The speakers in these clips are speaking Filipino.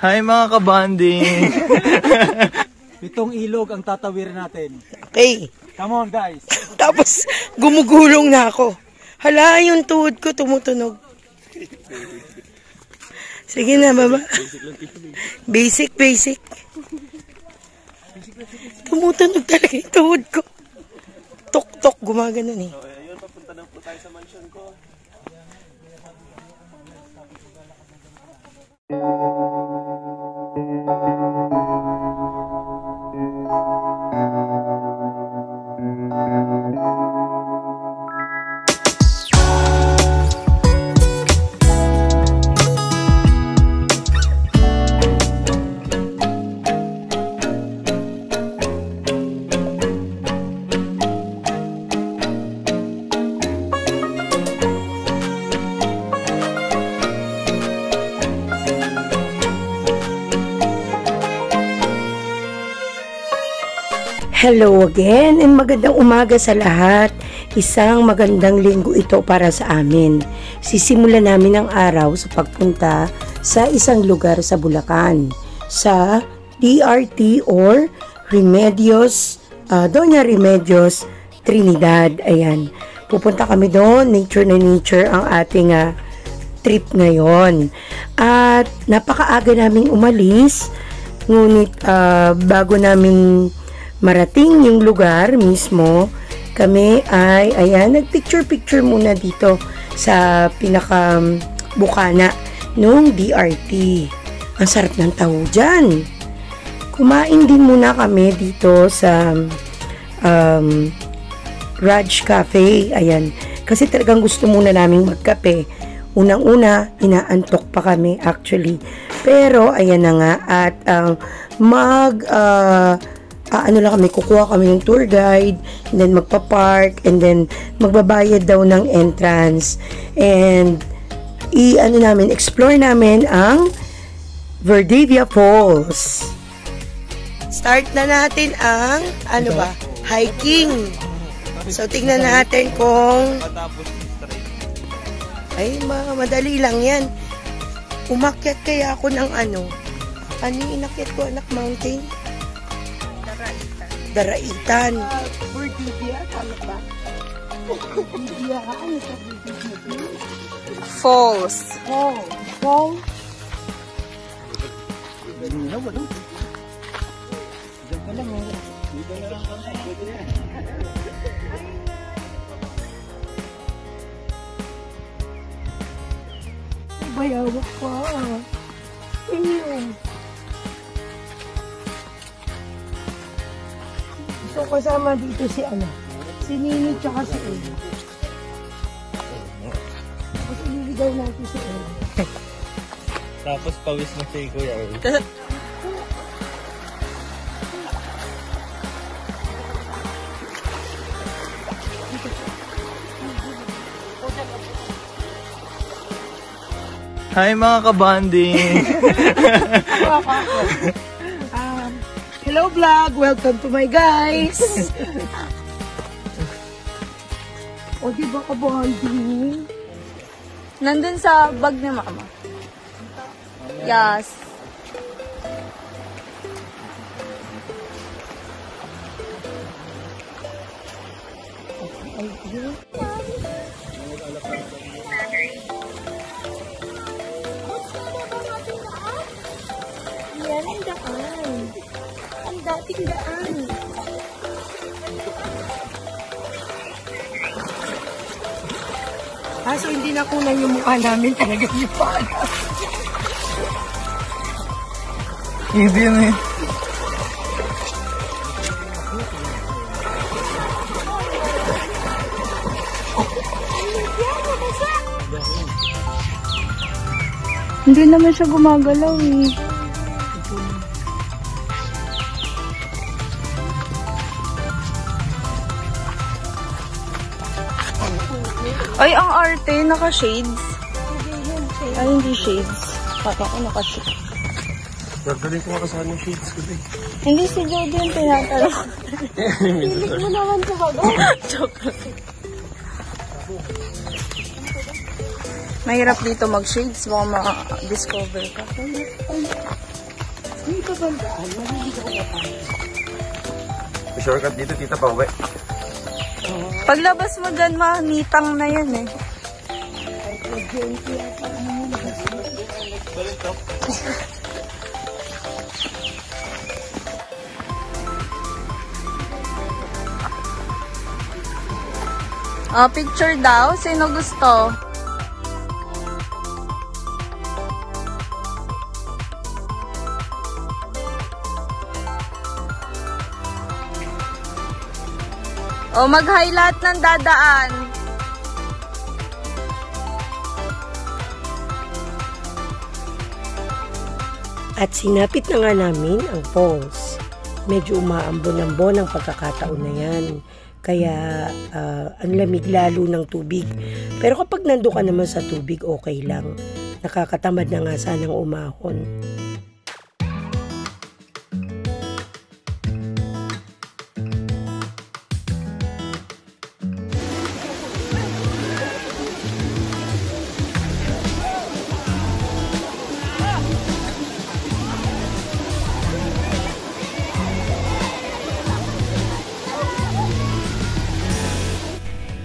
Hi mga kabanding! 7 ilog ang tatawir natin. Okay. Come on guys. Tapos gumugulong na ako. Hala, yung tuhod ko tumutunog. Sige na, baba. Basic. Tumutunog talaga yung tuhod ko. Tok-tok, gumagano eh. So, ayun, papunta na po tayo sa mansion ko. Hello again and magandang umaga sa lahat. Isang magandang linggo ito para sa amin. Sisimulan namin ang araw sa pagpunta sa isang lugar sa Bulacan, sa DRT or Remedios, Doña Remedios Trinidad. Ayan, pupunta kami doon. Nature na nature ang ating trip ngayon. At napakaaga naming umalis, ngunit bago namin marating yung lugar mismo, kami ay, ayan, nagpicture-picture muna dito sa pinaka-bukana nung DRT. Ang sarap ng taho dyan. Kumain din muna kami dito sa Raj Cafe. Ayan, kasi talagang gusto muna naming magkape. Unang-una, inaantok pa kami actually. Pero, ayan na nga, at ano lang kami, kukuha kami ng tour guide, and then magpa-park, and then magbabayad daw ng entrance, and explore namin ang Verdavia Falls. Start na natin ang, hiking. So, tingnan natin kung, ay, madali lang yan. Umakyat kaya ako ng ano yung inakyat ko, anak, mountain? Daraitan. Verdavia, tama ba? Verdavia, ano sa Verdavia? Falls. Falls? Bayawak pa. Ayun. So, kasama dito si Nini tsaka si Ella. Tapos ililigaw natin si Ella. Tapos pawis na si Kuya. Hi mga kabanding! Hello vlog! Welcome to my guys! O, diba kabanding? Nandun sa bag ni Mama. Yes. Yan ang daan. Ang dating daan. So hindi na kunan yung mukha namin, talaga yung pala. Hindi na eh. Hindi naman siya gumagalaw eh. Ay, ang arte, naka-shades. Ay, hindi shades. Pata ko naka-shades. Gagaling ko makasama yung shades ko eh. Hindi si Jody yung tinatanong. Pilit mo naman sa bago. Joke. Mahirap dito mag-shades. Baka ma-discover ka. May babandaan, maliligaw na tayo. May shortcut dito, tita, pa uwi. Paglabas mo dyan, manitang na yan eh. Oh, picture daw. Sino gusto? Oh, mag-highlight ng dadaan. At sinapit na nga namin ang falls. Medyo umaambon-ambon ang pagkakataon na yan. Kaya ang lamig lalo ng tubig. Pero kapag nando ka naman sa tubig, okay lang. Nakakatamad na nga sanang umahon.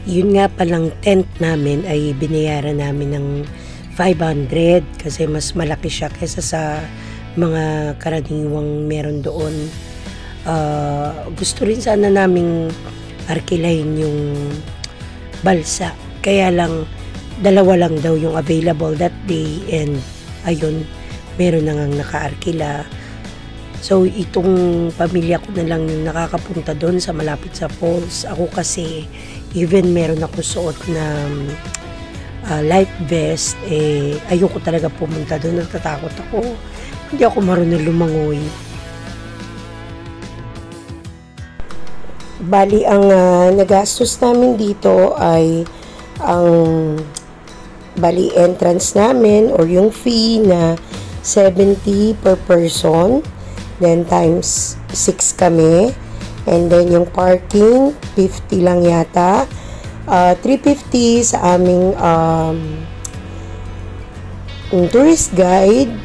Yun nga palang tent namin ay binayaran namin ng 500 kasi mas malaki siya kaysa sa mga karaniwang meron doon. Gusto rin sana naming arkilahin yung balsa. Kaya lang, dalawa lang daw yung available that day and ayun, meron na ngang naka-arkila. So, itong pamilya ko na lang yung nakakapunta doon sa malapit sa falls. Ako kasi, even meron ako suot na life vest, ayoko talaga pumunta doon. Natatakot ako. Hindi ako marunong lumangoy. Bali, ang nagastos namin dito ay ang bali entrance namin or yung fee na 70 per person. Then times 6 kami. And then yung parking, 50 lang yata. 350 sa aming tourist guide.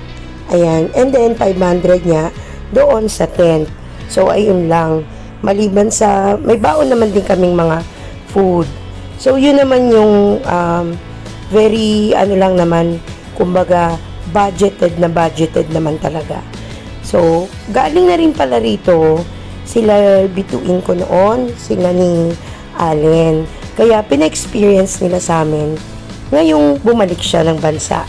Ayan. And then 500 niya doon sa tent. So ayun lang. Maliban sa, may baon naman din kaming mga food. So yun naman yung very lang naman, kumbaga budgeted naman talaga. So, galing na rin pala rito, sila bituin ko noon, sila ni Allen. Kaya, pina-experience nila sa amin ngayong bumalik siya ng bansa.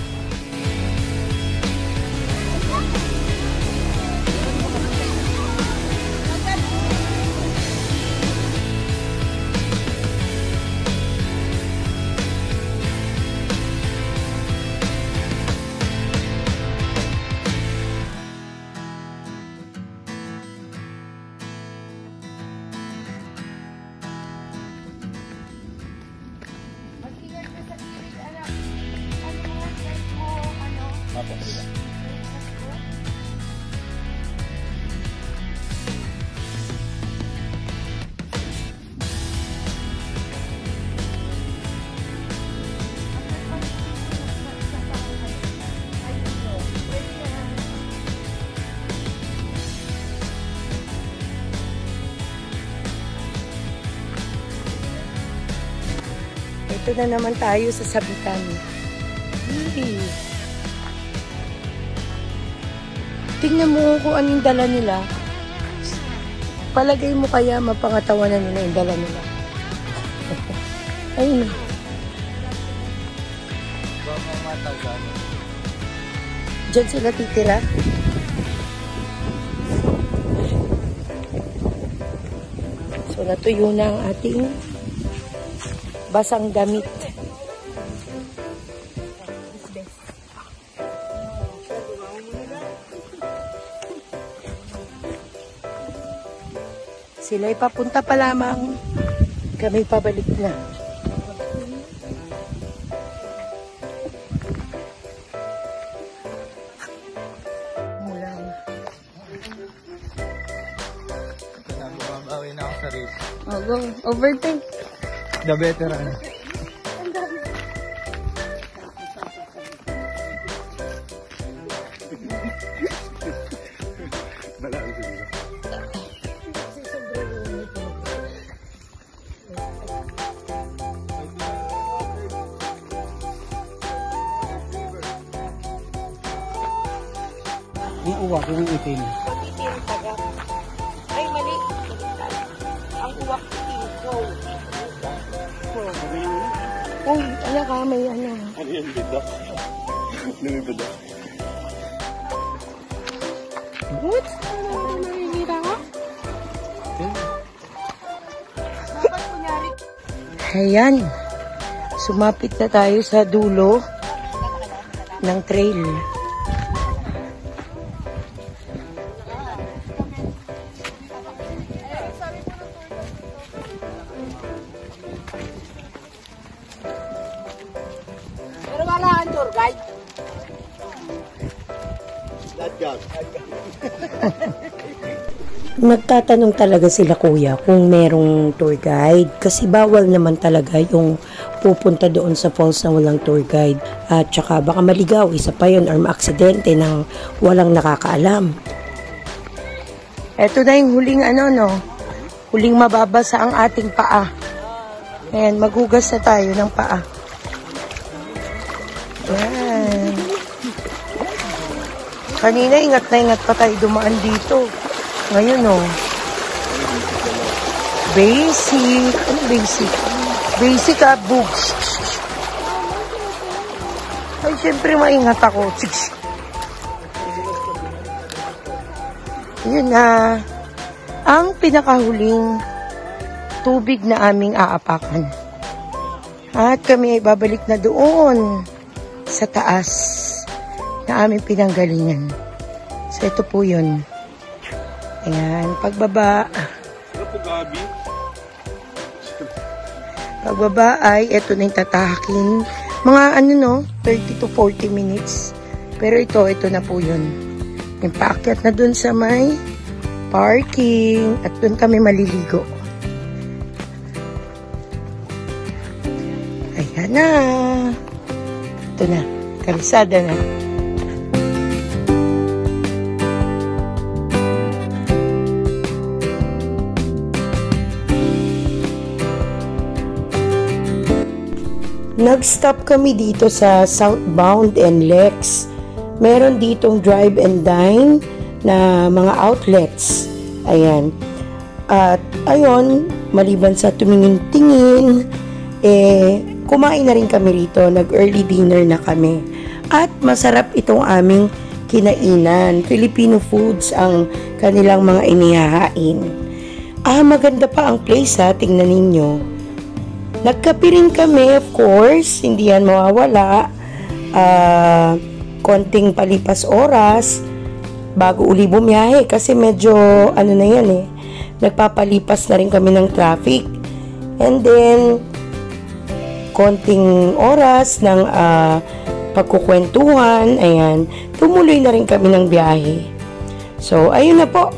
Ito na naman tayo sa sabitan. Tingnan mo kung anong dala nila. Palagay mo kaya mapangatawanan nila yung dala nila. Ayun. Diyan sila titira. So natuyo na ang ating basang damit. Sila ay papunta pa lamang. Kami pabalik na. Mulang. Babawi na ako sa race. Oh, go. Overtake. The veteran. Malaan siguro. Yung uwak, yung itim. Ay, mali. Ang uwak ikaw. Uy, ano ka, may ano. Ano yan, bidak? Lumibidak. What? Ano nakikita ka? Ayan. Sumapit na tayo sa dulo ng trail. Pero wala kang tour guide. Nagtatanong talaga sila kuya kung merong tour guide kasi bawal naman talaga yung pupunta doon sa falls na walang tour guide at saka baka maligaw, isa pa yun or maaksidente ng walang nakakaalam. Eto na yung huling huling mababasa ang ating paa. Ayan, maghugas na tayo ng paa. Ayan. Kanina ingat na ingat pa tayo dumaan dito. Ngayon, basic. Ano basic? Basic, bugs. Ay, syempre maingat ako. Yun na. Ang pinakahuling tubig na aming aapakan. At kami ay babalik na doon sa taas na aming pinanggalingan. So, ito po yun. Ayan, pagbaba. Ano po, Gabi? Pagbaba ay, ito na yung tatahakin. Mga 30 to 40 minutes. Pero ito na po yun. Yung paakyat na dun sa may parking. At dun kami maliligo. Ayan na. Ito na. Kalsada na. Nag-stop kami dito sa Southbound and Lex. Meron ditong drive and dine na mga outlets. Ayan. At ayun, maliban sa tumingin-tingin, kumain na rin kami rito. Nag-early dinner na kami. At masarap itong aming kinainan. Filipino foods ang kanilang mga inihahain. Maganda pa ang place tingnan ninyo. Nagkape rin kami, of course, hindi yan mawawala. Konting palipas oras bago uli bumiyahe kasi medyo na yan nagpapalipas na rin kami ng traffic. And then, konting oras ng pagkukwentuhan, ayan, tumuloy na rin kami ng biyahe. So, ayun na po.